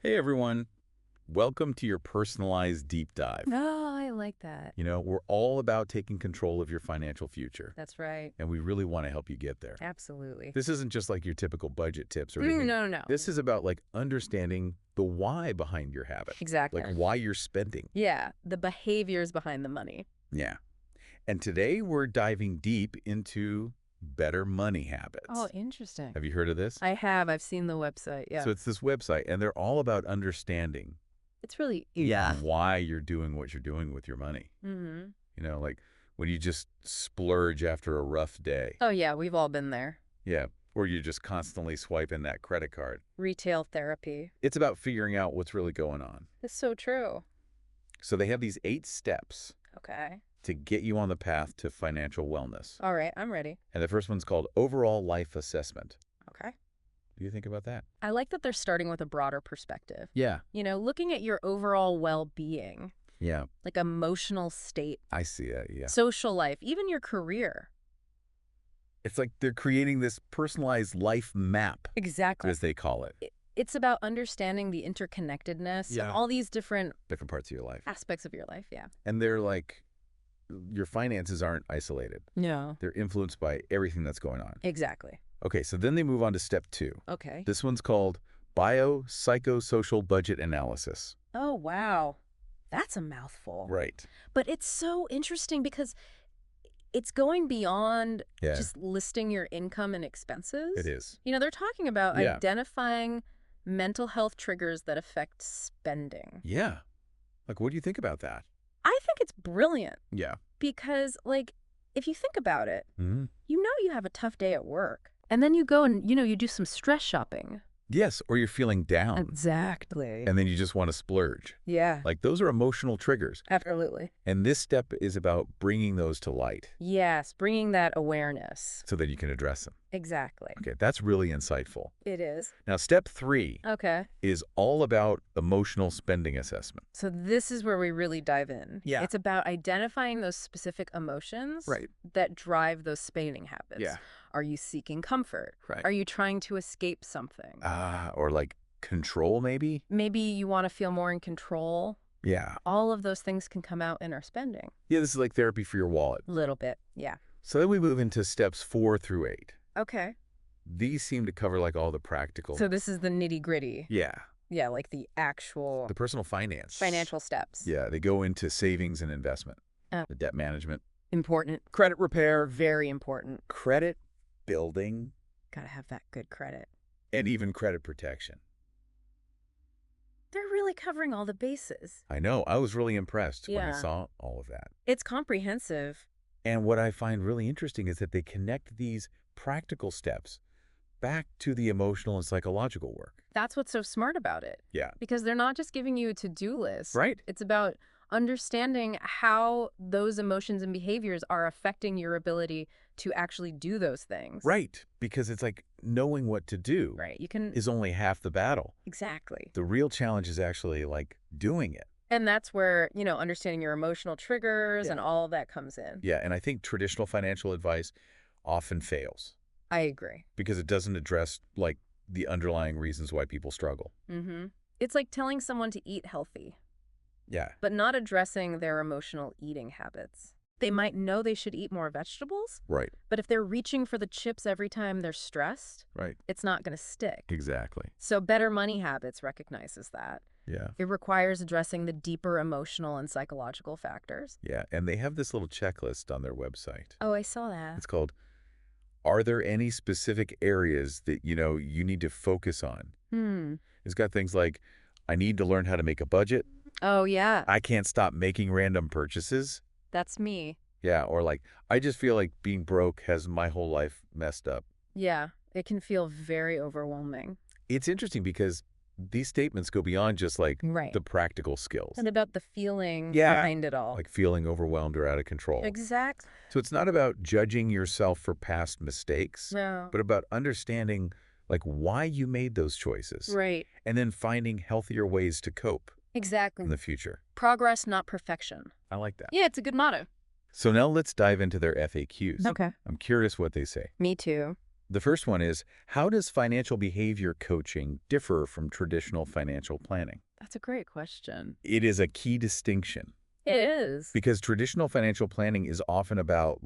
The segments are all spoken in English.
Hey everyone, welcome to your personalized deep dive. Oh, I like that. We're all about taking control of your financial future, That's right. and we really want to help you get there. Absolutely. This isn't just like your typical budget tips or No, anything. no, no. This is about like understanding the why behind your habit, Exactly. like why you're spending. Yeah, the behaviors behind the money. Yeah. And today we're diving deep into better money habits. Oh, interesting. Have you heard of this? I have. I've seen the website. Yeah. So it's this website, and they're all about understanding It's really why you're doing what you're doing with your money. Mm-hmm. Like when you just splurge after a rough day. Oh, yeah. We've all been there. Yeah. Or you're just constantly swiping that credit card. Retail therapy. It's about figuring out what's really going on. It's so true. So they have these 8 steps Okay. to get you on the path to financial wellness. All right. I'm ready. And the first one's called Overall Life Assessment. Okay. What do you think about that? I like that they're starting with a broader perspective. Yeah. Looking at your overall well-being, Yeah. like emotional state, I see that. Yeah. social life, even your career. It's like they're creating this personalized life map, Exactly. as they call it. It's about understanding the interconnectedness Yeah. of all these different Different parts of your life. aspects of your life. Yeah. And they're like, your finances aren't isolated. No. They're influenced by everything that's going on. Exactly. Okay, so then they move on to step 2. Okay. This one's called Biopsychosocial Budget Analysis. Oh, wow. That's a mouthful. Right. But it's so interesting because it's going beyond Yeah, just listing your income and expenses. it is. They're talking about Yeah. identifying mental health triggers that affect spending. Yeah. Like, what do you think about that? I think it's brilliant Yeah. because, if you think about it, Mm-hmm. you have a tough day at work. And then you go and, you do some stress shopping. Yes, or you're feeling down, Exactly. and then you just want to splurge. Yeah. Like, those are emotional triggers. Absolutely. And this step is about bringing those to light Yes, bringing that awareness. so that you can address them. Exactly. Okay, that's really insightful. It is. Now, step 3 Okay. is all about emotional spending assessment. So this is where we really dive in. Yeah. It's about identifying those specific emotions Right. that drive those spending habits. Yeah. Are you seeking comfort? Right. Are you trying to escape something? Or like control, maybe? Maybe you want to feel more in control. Yeah. All of those things can come out in our spending. Yeah, this is like therapy for your wallet. A little bit. Yeah. So then we move into steps 4 through 8. Okay. These seem to cover like all the practical. So this is the nitty gritty. Yeah. Yeah, like the actual The personal finance. financial steps. Yeah, they go into savings and investment, the debt management, Important. credit repair, Very important. credit building, Gotta have that good credit. and even credit protection. They're really covering all the bases. I know. I was really impressed when I Yeah. saw all of that. It's comprehensive. And what I find really interesting is that they connect these practical steps back to the emotional and psychological work. That's what's so smart about it. Yeah. Because they're not just giving you a to-do list. Right. It's about understanding how those emotions and behaviors are affecting your ability to actually do those things. Right. Because it's like knowing what to do Right. You can... is only half the battle. Exactly. The real challenge is actually like doing it. And that's where, understanding your emotional triggers Yeah. and all of that comes in. Yeah. And I think traditional financial advice often fails I agree. because it doesn't address like the underlying reasons why people struggle. Mm-hmm. It's like telling someone to eat healthy, Yeah. but not addressing their emotional eating habits. They might know they should eat more vegetables, Right. but if they're reaching for the chips every time they're stressed, Right. it's not going to stick. Exactly. So Better Money Habits recognizes that. Yeah. It requires addressing the deeper emotional and psychological factors. Yeah. And they have this little checklist on their website. Oh, I saw that. It's called, are there any specific areas that, you need to focus on? It's got things like, I need to learn how to make a budget. Oh, yeah. I can't stop making random purchases. That's me. Yeah. Or like, I just feel like being broke has my whole life messed up. Yeah. It can feel very overwhelming. It's interesting because these statements go beyond just like Right. the practical skills, And about the feeling Yeah. behind it all. like feeling overwhelmed or out of control. Exactly. So it's not about judging yourself for past mistakes, No. but about understanding like why you made those choices Right. and then finding healthier ways to cope Exactly. in the future. Progress, not perfection. I like that. Yeah, it's a good motto. So now let's dive into their FAQs. Okay. I'm curious what they say. Me too. The first one is, how does financial behavior coaching differ from traditional financial planning? That's a great question. It is a key distinction It is. because traditional financial planning is often about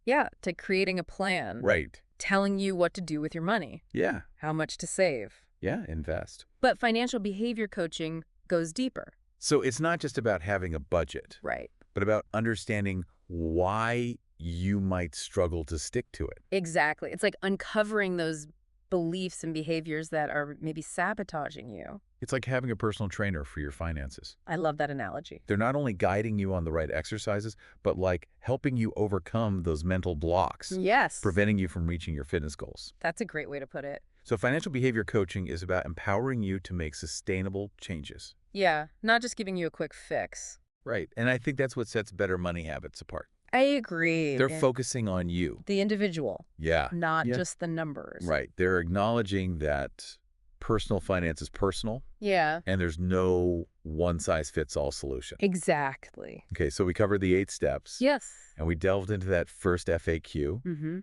Yeah, to creating a plan. right. Telling you what to do with your money, Yeah. how much to save. Yeah, invest. But financial behavior coaching goes deeper. So it's not just about having a budget, Right. but about understanding why you might struggle to stick to it. Exactly. It's like uncovering those beliefs and behaviors that are maybe sabotaging you. It's like having a personal trainer for your finances. I love that analogy. They're not only guiding you on the right exercises, but helping you overcome those mental blocks, Yes. preventing you from reaching your fitness goals. That's a great way to put it. So financial behavior coaching is about empowering you to make sustainable changes. Yeah, not just giving you a quick fix. Right. And I think that's what sets Better Money Habits apart. I agree. They're focusing on you. The individual, Yeah. not Yeah. just the numbers. Right. They're acknowledging that personal finance is personal Yeah, and there's no one-size-fits-all solution. exactly. Okay, so we covered the 8 steps. Yes. And we delved into that first FAQ, Mm-hmm.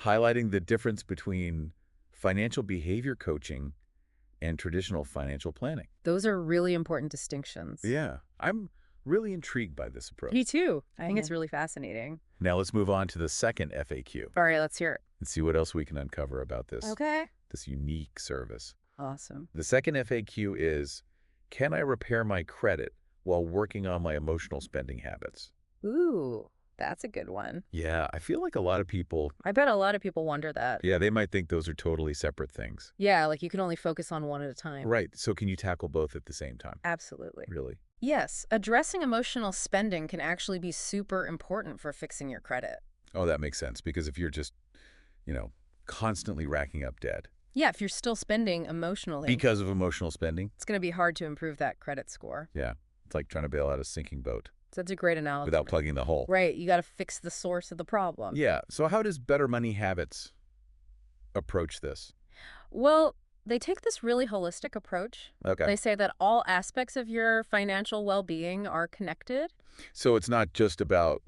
highlighting the difference between financial behavior coaching and traditional financial planning. Those are really important distinctions. Yeah, I'm really intrigued by this approach. Me too. I think it's really fascinating. Now let's move on to the second FAQ All right, let's hear it. and see what else we can uncover about this unique service. Awesome. The second FAQ is, can I repair my credit while working on my emotional spending habits? Ooh, that's a good one. Yeah, I feel like a lot of people, I bet a lot of people wonder that. yeah, they might think those are totally separate things. Yeah, like you can only focus on one at a time. Right, so can you tackle both at the same time? Absolutely. Really? Yes, addressing emotional spending can actually be super important for fixing your credit. Oh, that makes sense, because if you're just, constantly racking up debt Yeah, if you're still spending emotionally, because of emotional spending, it's going to be hard to improve that credit score. yeah, it's like trying to bail out a sinking boat So that's a great analogy. without plugging the hole. Right, you got to fix the source of the problem. Yeah, so how does Better Money Habits approach this? Well, they take this really holistic approach. Okay. They say that all aspects of your financial well-being are connected. So it's not just about,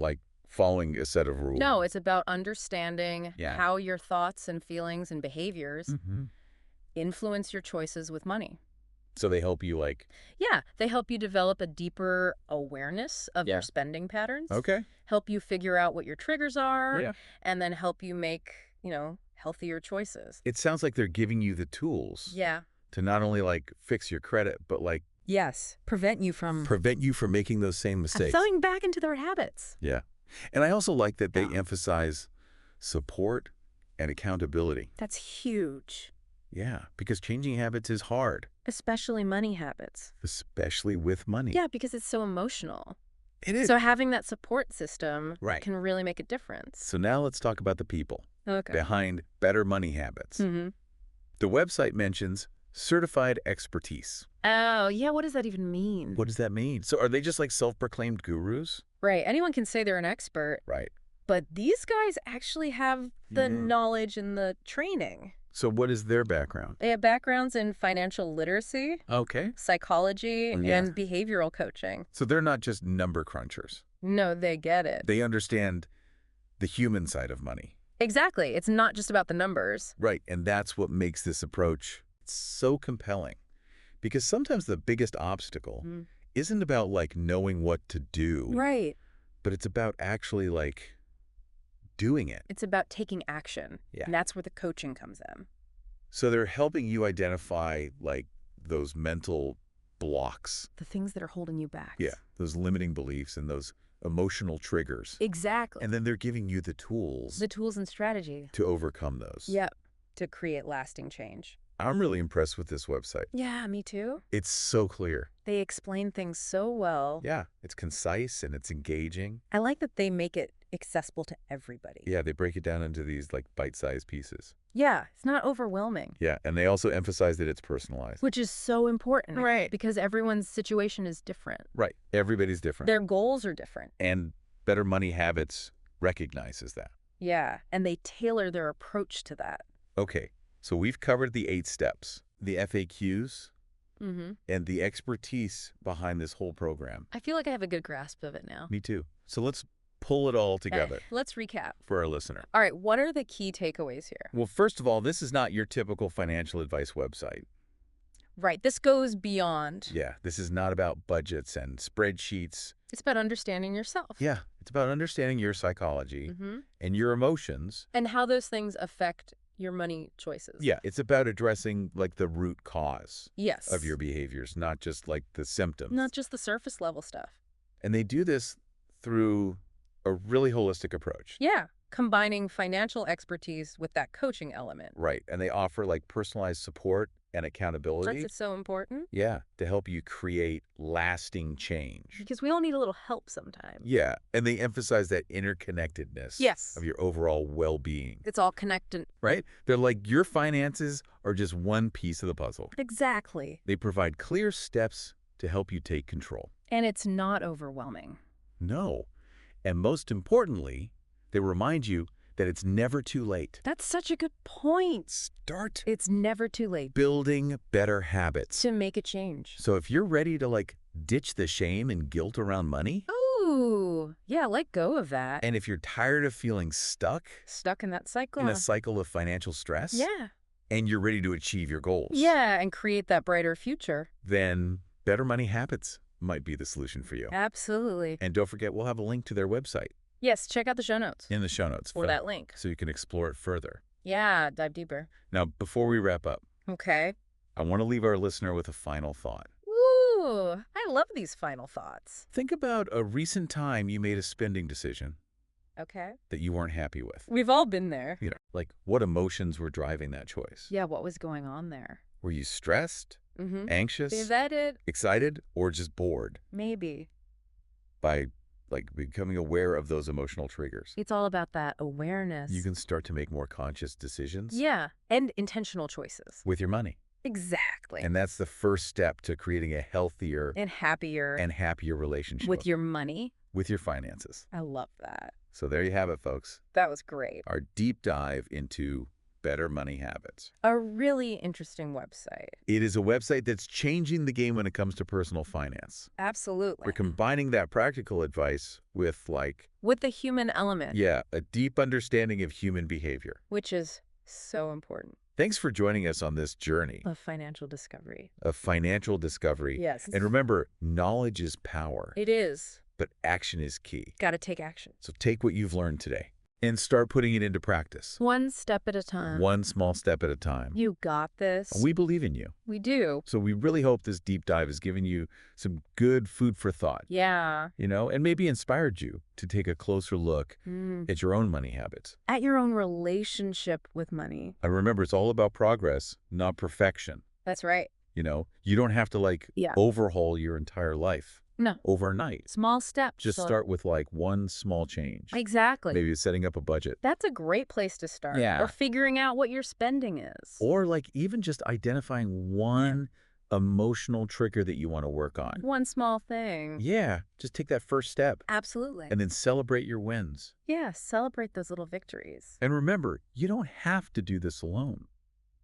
following a set of rules. No, it's about understanding Yeah. how your thoughts and feelings and behaviors Mhm. influence your choices with money. So they help you, Yeah, they help you develop a deeper awareness of Yeah. your spending patterns. okay. Help you figure out what your triggers are. Yeah. And then help you make, healthier choices. It sounds like they're giving you the tools Yeah. to not only, fix your credit, but, Yes. Prevent you from prevent you from making those same mistakes. falling back into their habits. Yeah. And I also like that they emphasize support and accountability. That's huge. Yeah, because changing habits is hard, Especially money habits. especially with money. Yeah, because it's so emotional. It is. So having that support system Right. can really make a difference. So now let's talk about the people Okay. behind Better Money Habits. Mm-hmm. The website mentions certified expertise. Oh, yeah. What does that even mean? What does that mean? So are they just self-proclaimed gurus? Right. Anyone can say they're an expert, Right. but these guys actually have the Yeah. knowledge and the training. So what is their background? They have backgrounds in financial literacy, Okay. psychology, Yeah. and behavioral coaching. So they're not just number crunchers. No, they get it. They understand the human side of money. Exactly. It's not just about the numbers. Right. And that's what makes this approach so compelling. Because sometimes the biggest obstacle isn't about knowing what to do, Right. but it's about actually doing it. It's about taking action. Yeah. And that's where the coaching comes in. So they're helping you identify those mental blocks. The things that are holding you back. Yeah. Those limiting beliefs and those emotional triggers. Exactly. And then they're giving you the tools The tools and strategy. to overcome those. Yep. To create lasting change. I'm really impressed with this website. Yeah, me too. It's so clear. They explain things so well. Yeah. It's concise and it's engaging. I like that they make it accessible to everybody. Yeah. They break it down into these bite-sized pieces. Yeah, it's not overwhelming. Yeah. And they also emphasize that it's personalized. Which is so important. Right. Because everyone's situation is different. Right. Everybody's different. Their goals are different. And Better Money Habits recognizes that. Yeah, and they tailor their approach to that. Okay. So we've covered the 8 steps, the FAQs, Mm-hmm. and the expertise behind this whole program. I feel like I have a good grasp of it now. Me too. So let's pull it all together Let's recap. for our listener. All right, what are the key takeaways here? Well, first of all, this is not your typical financial advice website. Right, this goes beyond. Yeah, this is not about budgets and spreadsheets. It's about understanding yourself. Yeah, it's about understanding your psychology and your emotions. And how those things affect your money choices. Yeah, it's about addressing like the root cause Yes. of your behaviors, not just like the symptoms. Not just the surface level stuff. And they do this through a really holistic approach. Yeah, combining financial expertise with that coaching element. Right, and they offer like personalized support and accountability. That's so important. Yeah, to help you create lasting change. Because we all need a little help sometimes. Yeah, and they emphasize that interconnectedness Yes. of your overall well-being. It's all connected. Right? They're like your finances are just one piece of the puzzle. Exactly. They provide clear steps to help you take control. And it's not overwhelming. No. And most importantly, they remind you that it's never too late. That's such a good point. Start It's never too late building better habits. to make a change. So if you're ready to like ditch the shame and guilt around money, Ooh, yeah, let go of that. and if you're tired of feeling stuck Stuck in that cycle. in a cycle of financial stress, Yeah. and you're ready to achieve your goals, Yeah, and create that brighter future. then better money habits might be the solution for you. Absolutely. And don't forget, we'll have a link to their website Yes, check out the show notes in the show notes for that link. so you can explore it further. Yeah, dive deeper. Now, before we wrap up, Okay. I want to leave our listener with a final thought. Ooh, I love these final thoughts. Think about a recent time you made a spending decision Okay. that you weren't happy with. We've all been there. You know, like what emotions were driving that choice? Yeah, what was going on there? Were you stressed, Mm-hmm. anxious, Is that it? excited, or just bored Maybe. by like becoming aware of those emotional triggers? It's all about that awareness. You can start to make more conscious decisions Yeah, and intentional choices. with your money. Exactly. And that's the first step to creating a healthier And happier and happier relationship with your money. with your finances. I love that. So there you have it, folks. That was great. Our deep dive into better money habits. A really interesting website. It is a website that's changing the game when it comes to personal finance. Absolutely. We're combining that practical advice with like, With the human element, yeah, a deep understanding of human behavior. which is so important. Thanks for joining us on this journey Of financial discovery. of financial discovery. Yes. And remember, knowledge is power, It is. but action is key. Got to take action. So take what you've learned today and start putting it into practice. One step at a time. One small step at a time. You got this. We believe in you. We do. So we really hope this deep dive has given you some good food for thought, Yeah. you know, and maybe inspired you to take a closer look at your own money habits. At your own relationship with money. And remember, it's all about progress, not perfection. That's right. You know, you don't have to like Yeah. overhaul your entire life No. overnight. Small steps. Just start with like one small change. Exactly. Maybe setting up a budget. That's a great place to start. Yeah. Or figuring out what your spending is. Or like even just identifying one emotional trigger that you want to work on. One small thing. Yeah, just take that first step Absolutely. and then celebrate your wins. Yeah, celebrate those little victories. And remember, you don't have to do this alone.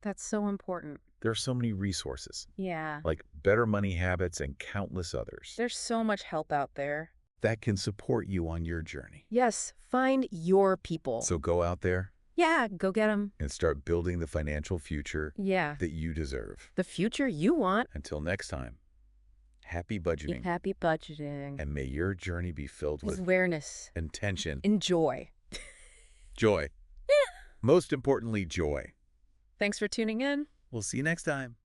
That's so important. There are so many resources, Yeah. like Better Money Habits and countless others, There's so much help out there. that can support you on your journey. Yes, find your people. So go out there Yeah, go get them. and start building the financial future Yeah. that you deserve. The future you want. Until next time, happy Be budgeting, happy budgeting. and may your journey be filled with Awareness. intention, Enjoy. joy. Most importantly, joy. Thanks for tuning in. We'll see you next time.